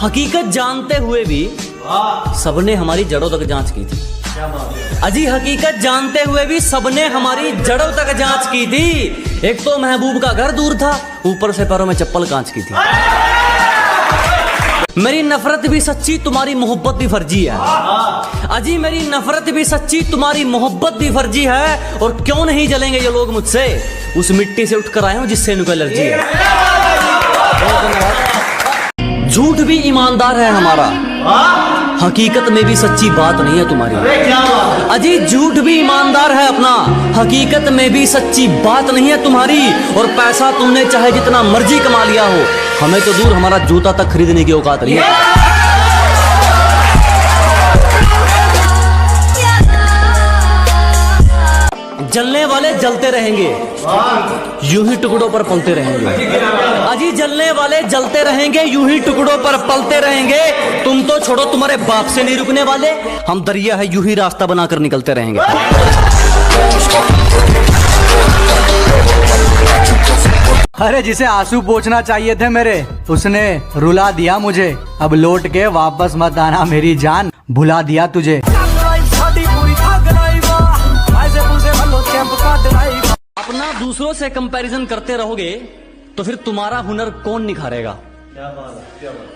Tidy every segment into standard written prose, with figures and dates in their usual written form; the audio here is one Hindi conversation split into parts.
हकीकत जानते हुए भी सबने हमारी जड़ों तक जांच की थी। अजी हकीकत जानते हुए भी सबने हमारी जड़ों तक जांच की थी। एक तो महबूब का घर दूर था, ऊपर से पैरों में चप्पल कांच की थी। मेरी नफरत भी सच्ची, तुम्हारी मोहब्बत भी फर्जी है। अजी मेरी नफरत भी सच्ची, तुम्हारी मोहब्बत भी फर्जी है। और क्यों नहीं जलेंगे ये लोग मुझसे, उस मिट्टी से उठकर आए हूं जिससे इनको एलर्जी है। झूठ भी ईमानदार है हमारा, हकीकत में भी सच्ची बात नहीं है तुम्हारी। अजी झूठ भी ईमानदार है अपना, हकीकत में भी सच्ची बात नहीं है तुम्हारी। और पैसा तुमने चाहे जितना मर्जी कमा लिया हो, हमें तो दूर हमारा जूता तक खरीदने की औकात नहीं है। जलने वाले जलते रहेंगे, यूं ही टुकड़ों पर पलते रहेंगे। अजी जलने वाले जलते रहेंगे, यूं ही टुकड़ों पर पलते रहेंगे। तुम तो छोड़ो, तुम्हारे बाप से नहीं रुकने वाले, हम दरिया है यूं ही रास्ता बनाकर निकलते रहेंगे। अरे जिसे आंसू पोंछना चाहिए थे मेरे, उसने रुला दिया मुझे। अब लौट के वापस मत आना मेरी जान, भुला दिया तुझे। अपना दूसरों से कंपैरिजन करते रहोगे तो फिर तुम्हारा हुनर कौन निखारेगा।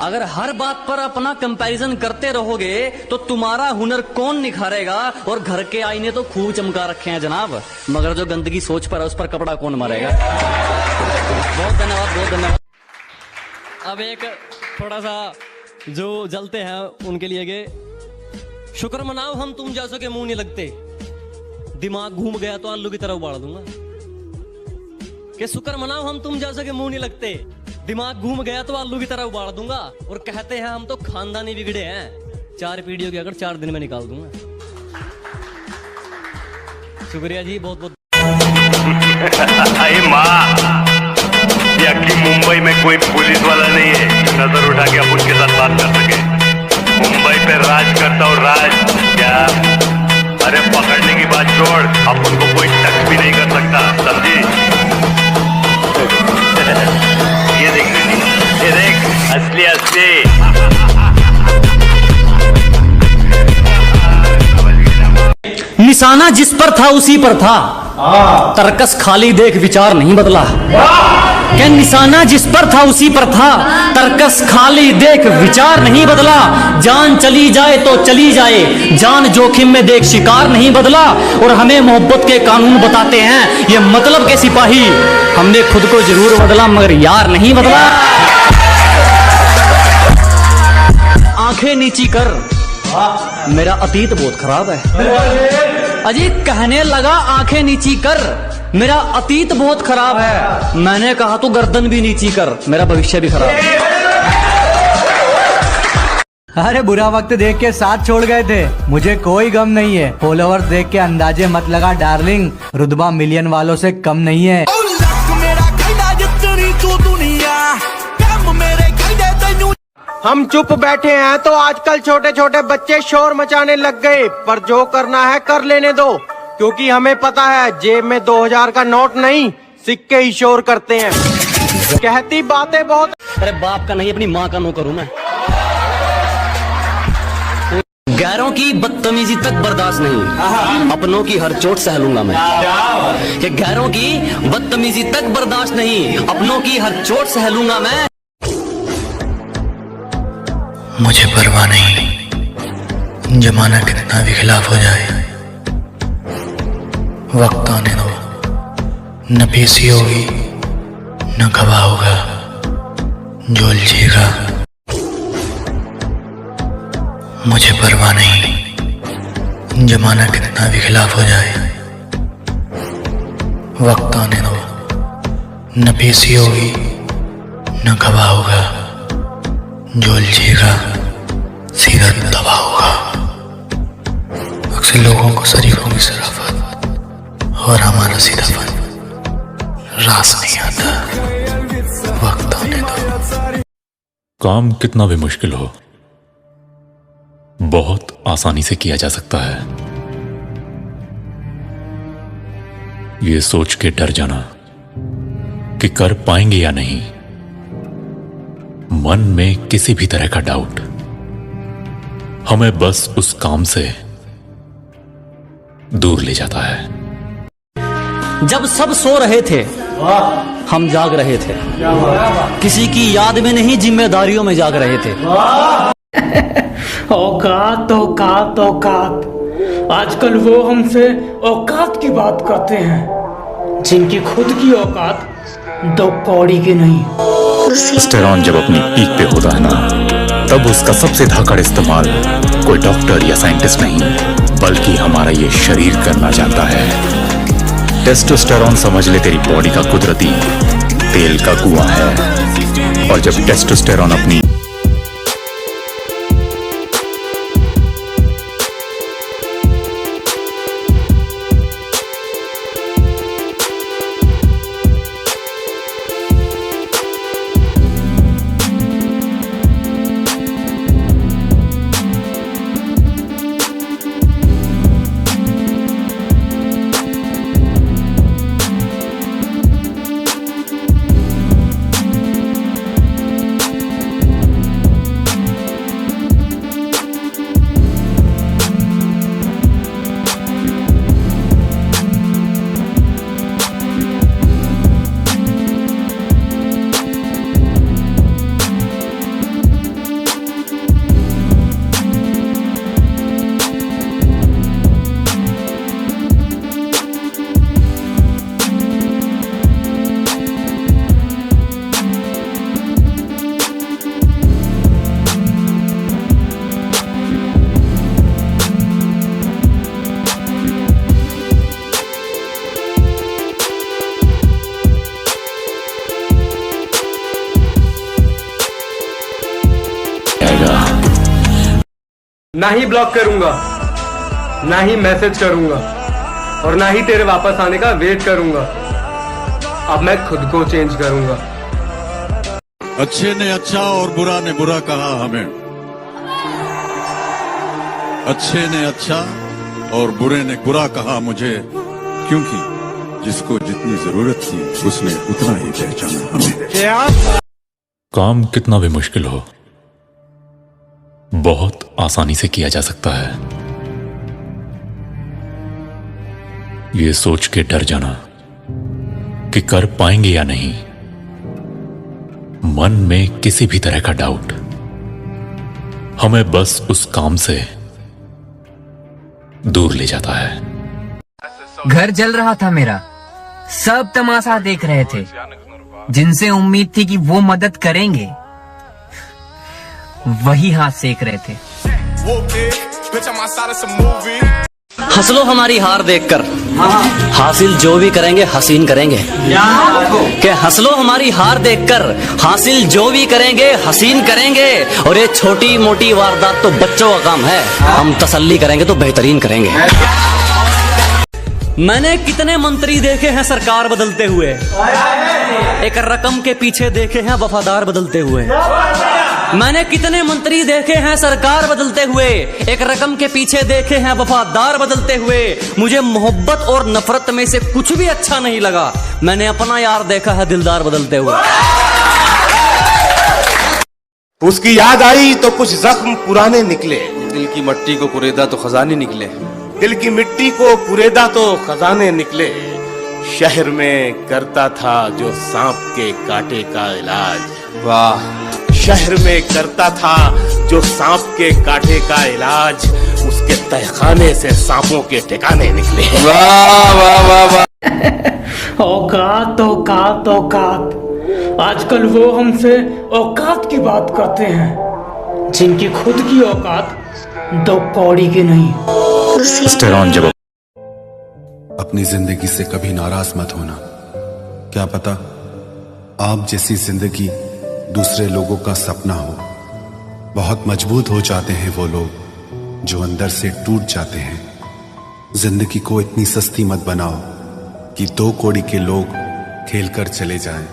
अगर हर बात पर अपना कंपैरिजन करते रहोगे तो तुम्हारा हुनर कौन निखारेगा। और घर के आईने तो खूब चमका रखे हैं जनाब, मगर जो गंदगी सोच पर है उस पर कपड़ा कौन मारेगा। बहुत धन्यवाद, बहुत धन्यवाद। अब एक थोड़ा सा जो जलते हैं उनके लिए के शुक्र मनाओ हम तुम जैसों के मुंह नहीं लगते। दिमाग घूम गया तो आलू की तरह उबाल दूंगा। कि शुक्र मनाओ हम तुम जैसे के मुंह नहीं लगते, दिमाग घूम गया तो आलू की तरह उबाल दूंगा। और कहते हैं हम तो खानदानी बिगड़े हैं, 4 पीढ़ियों की अगर 4 दिन में निकाल दूंगा। शुक्रिया जी, बहुत बहुत। मुंबई में कोई पुलिस वाला नहीं है नजर उठा के अपन के साथ बात कर सके। मुंबई पे राज करता हूँ, राज क्या। अरे पकड़ने की बात छोड़, अपन को कोई टच भी नहीं कर सकता, समझी। ये देख असली असली। निशाना जिस पर था उसी पर था, तरकस खाली देख विचार नहीं बदला। क्या निशाना जिस पर था उसी पर था, तरकस खाली देख विचार नहीं बदला। जान चली जाए तो चली जाए, जान जोखिम में देख शिकार नहीं बदला। और हमें मोहब्बत के कानून बताते हैं ये मतलब के सिपाही, हमने खुद को जरूर बदला मगर यार नहीं बदला। आंखें नीची कर, मेरा अतीत बहुत खराब है। अजी कहने लगा आंखें नीची कर, मेरा अतीत बहुत खराब है। मैंने कहा तो गर्दन भी नीची कर, मेरा भविष्य भी खराब है। अरे बुरा वक्त देख के साथ छोड़ गए थे, मुझे कोई गम नहीं है। फॉलोवर्स देख के अंदाजे मत लगा डार्लिंग, रुतबा मिलियन वालों से कम नहीं है। हम चुप बैठे हैं तो आजकल छोटे छोटे बच्चे शोर मचाने लग गए, पर जो करना है कर लेने दो, क्योंकि हमें पता है जेब में 2000 का नोट नहीं, सिक्के ही शोर करते हैं। कहती बातें बहुत। अरे बाप का नहीं अपनी माँ का नौकर हूं मैं। गैरों की बदतमीजी तक बर्दाश्त नहीं, अपनों की हर चोट सह लूंगा मैं। कि गैरों की बदतमीजी तक बर्दाश्त नहीं, अपनों की हर चोट सह लूंगा मैं। मुझे परवाह नहीं जमाना कितना भी खिलाफ हो जाए, वक्त आने दो, न पेशी होगी न गवाह होगा, जो उलझेगा। मुझे परवाह नहीं जमाना कितना भी खिलाफ हो जाए, वक्त आने दो, न पेशी होगी न गवाह होगा, जो उलझेगा सीधा तबाह होगा। अक्सर लोगों को शरीफों की शराफत और हमारा सीधापन रास नहीं आता, वक्त आने दो। काम कितना भी मुश्किल हो, बहुत आसानी से किया जा सकता है। ये सोच के डर जाना कि कर पाएंगे या नहीं, मन में किसी भी तरह का डाउट हमें बस उस काम से दूर ले जाता है। जब सब सो रहे थे हम जाग रहे थे, किसी की याद में नहीं जिम्मेदारियों में जाग रहे थे। औकात औकात औकात, आजकल वो हमसे औकात की बात करते हैं जिनकी खुद की औकात 2 कौड़ी की नहीं। टेस्टोस्टेरोन जब अपनी पीक पे होता है ना, तब उसका सबसे धाकड़ इस्तेमाल कोई डॉक्टर या साइंटिस्ट नहीं बल्कि हमारा ये शरीर करना चाहता है। टेस्टोस्टेरोन समझ ले तेरी बॉडी का कुदरती तेल का कुआं है, और जब टेस्टोस्टेरोन अपनी ना ही ब्लॉक करूंगा, ना ही मैसेज करूंगा, और ना ही तेरे वापस आने का वेट करूंगा। अब मैं खुद को चेंज करूंगा। अच्छे ने अच्छा और बुरा ने बुरा कहा हमें, अच्छे ने अच्छा और बुरे ने बुरा कहा मुझे, क्योंकि जिसको जितनी जरूरत थी उसने उतना ही पहचाना हमें। काम कितना भी मुश्किल हो बहुत आसानी से किया जा सकता है। ये सोच के डर जाना कि कर पाएंगे या नहीं, मन में किसी भी तरह का डाउट हमें बस उस काम से दूर ले जाता है। घर जल रहा था मेरा, सब तमाशा देख रहे थे, जिनसे उम्मीद थी कि वो मदद करेंगे वही हाथ सेक रहे थे। हंस लो हमारी हार देखकर, हासिल जो भी करेंगे हसीन करेंगे। कि हंस लो हमारी हार देखकर, हासिल जो भी करेंगे हसीन करेंगे। और ये छोटी मोटी वारदात तो बच्चों का काम है, हम तसल्ली करेंगे तो बेहतरीन करेंगे। मैंने कितने मंत्री देखे हैं सरकार बदलते हुए, एक रकम के पीछे देखे हैं वफादार बदलते हुए। मैंने कितने मंत्री देखे हैं सरकार बदलते हुए, एक रकम के पीछे देखे हैं वफादार बदलते हुए। मुझे मोहब्बत और नफरत में से कुछ भी अच्छा नहीं लगा, मैंने अपना यार देखा है दिलदार बदलते हुए। उसकी याद आई तो कुछ जख्म पुराने निकले, दिल की मिट्टी को कुरेदा तो खजाने निकले, दिल की मिट्टी को कुरेदा तो खजाने निकले। शहर में करता था जो सांप के कांटे का इलाज, वाह। शहर में करता था जो सांप के कांटे का इलाज, उसके तहखाने से सांपों के ठिकाने निकले। वाह वाह वाह वाह। औकात औकात औकात, आजकल वो हमसे औकात की बात करते हैं जिनकी खुद की औकात 2 कौड़ी की नहीं। टेस्टोस्टेरोन जब अपनी जिंदगी से कभी नाराज मत होना। क्या पता आप जैसी जिंदगी दूसरे लोगों का सपना हो। बहुत मजबूत हो जाते हैं वो लोग जो अंदर से टूट जाते हैं। जिंदगी को इतनी सस्ती मत बनाओ कि 2 कौड़ी के लोग खेल कर चले जाएं।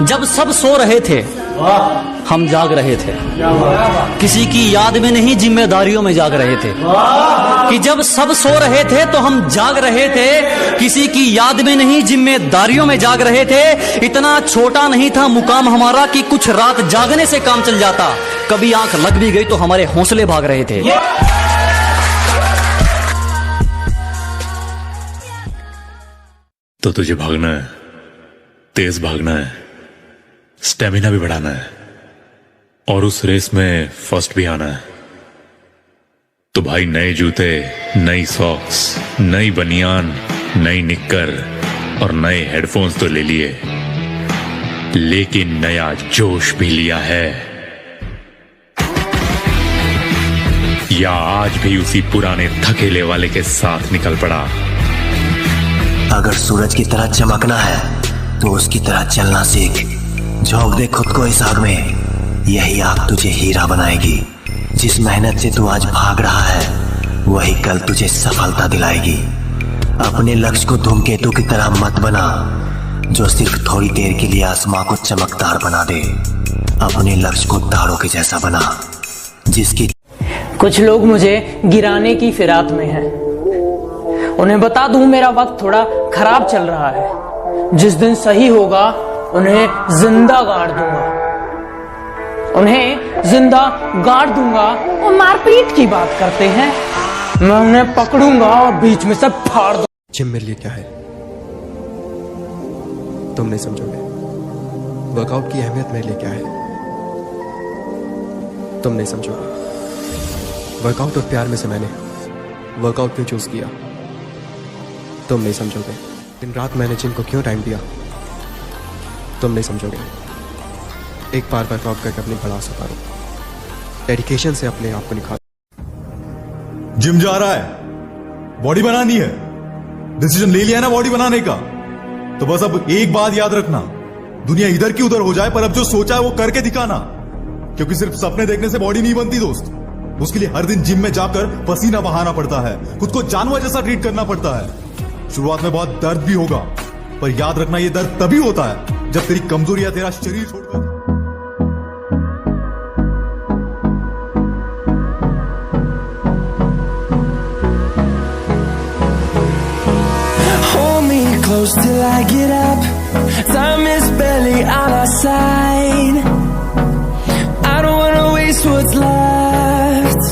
जब सब सो रहे थे हम जाग रहे थे, किसी की याद में नहीं जिम्मेदारियों में जाग रहे थे। कि जब सब सो रहे थे तो हम जाग रहे थे, किसी की याद में नहीं जिम्मेदारियों में जाग रहे थे। इतना छोटा नहीं था मुकाम हमारा कि कुछ रात जागने से काम चल जाता। कभी आंख लग भी गई तो हमारे हौसले भाग रहे थे। तो तुझे भागना है, तेज भागना है, स्टेमिना भी बढ़ाना है और उस रेस में फर्स्ट भी आना है। तो भाई नए जूते, नई सॉक्स, नई बनियान, नई निक्कर और नए हेडफोन्स तो ले लिए, लेकिन नया जोश भी लिया है। या आज भी उसी पुराने थकेले वाले के साथ निकल पड़ा। अगर सूरज की तरह चमकना है तो उसकी तरह चलना सीख। झोंक दे खुद को इस आग में, यही आग तुझे हीरा बनाएगी। जिस मेहनत से तू आज भाग रहा है वही कल तुझे सफलता दिलाएगी। अपने लक्ष्य को धूमकेतु की तरह मत बना जो सिर्फ थोड़ी देर के लिए आसमां को चमकदार बना दे। अपने लक्ष्य को तारों के जैसा बना जिसकी। कुछ लोग मुझे गिराने की फिराक में हैं। उन्हें बता दूं मेरा वक्त थोड़ा खराब चल रहा है। जिस दिन सही होगा उन्हें जिंदा गाड़ दूंगा। उन्हें जिंदा गाड़ दूंगा। वो मारपीट की बात करते हैं, मैं उन्हें पकड़ूंगा और बीच में से फाड़ दूंगा। जिम मेरे लिए क्या है तुम नहीं समझोगे। वर्कआउट की अहमियत मेरे लिए क्या है तुम नहीं समझोगे। वर्कआउट और प्यार में से मैंने वर्कआउट क्यों चूज किया तुम नहीं समझोगे। दिन रात मैंने जिम को क्यों टाइम दिया तुम नहीं समझोगे। एक बार वर्कआउट करके अपनी बड़ा सफारो डेडिकेशन से अपने आप को निखार। जिम जा रहा है, बॉडी बनानी है, डिसीजन ले लिया है ना बॉडी बनाने का, तो बस अब एक बात याद रखना, दुनिया इधर की उधर हो जाए पर अब जो सोचा है वो करके दिखाना। क्योंकि सिर्फ सपने देखने से बॉडी नहीं बनती दोस्त, उसके लिए हर दिन जिम में जाकर पसीना बहाना पड़ता है, खुद को जानवर जैसा ट्रीट करना पड़ता है। शुरुआत में बहुत दर्द भी होगा पर याद रखना ये दर्द तभी होता है जब तेरी कमजोरी या तेरा शरीर छोड़कर। Close till I get up. Time is barely on our side. I don't wanna waste what's left.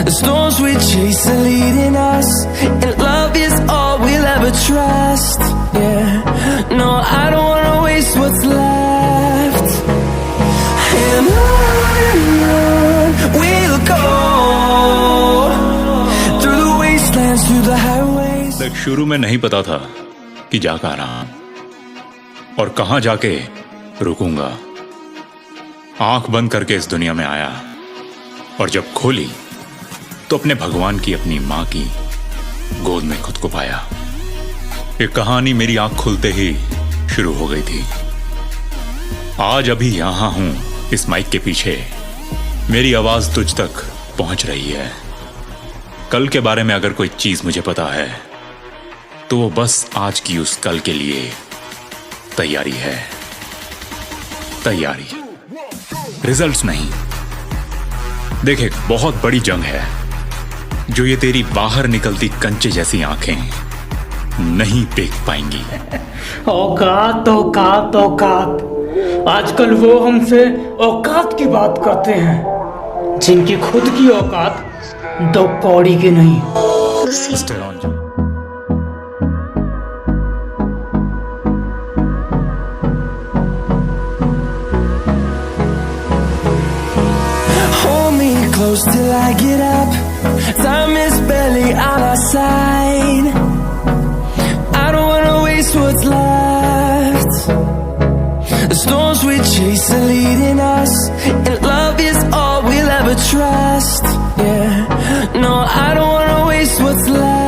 The storms we chase are leading us, and love is all we'll ever trust. Yeah, no, I don't wanna waste what's left. And on we'll go through the wastelands, through the highways. देख, शुरू में नहीं पता था कि जा कहां रहा और कहां जाके रुकूंगा। आंख बंद करके इस दुनिया में आया और जब खोली तो अपने भगवान की, अपनी मां की गोद में खुद को पाया। ये कहानी मेरी आंख खुलते ही शुरू हो गई थी। आज अभी यहां हूं इस माइक के पीछे, मेरी आवाज तुझ तक पहुंच रही है। कल के बारे में अगर कोई चीज मुझे पता है तो वो बस आज की उस कल के लिए तैयारी है। तैयारी, रिजल्ट्स नहीं। देख, एक बहुत बड़ी जंग है जो ये तेरी बाहर निकलती कंचे जैसी आंखें नहीं देख पाएंगी। औकात औकात औकात, आजकल वो हमसे औकात की बात करते हैं जिनकी खुद की औकात दो कौड़ी की नहीं। Close till I get up. Time is barely on our side. I don't wanna waste what's left. The storms we chase are leading us, and love is all we'll ever trust. Yeah, no, I don't wanna waste what's left.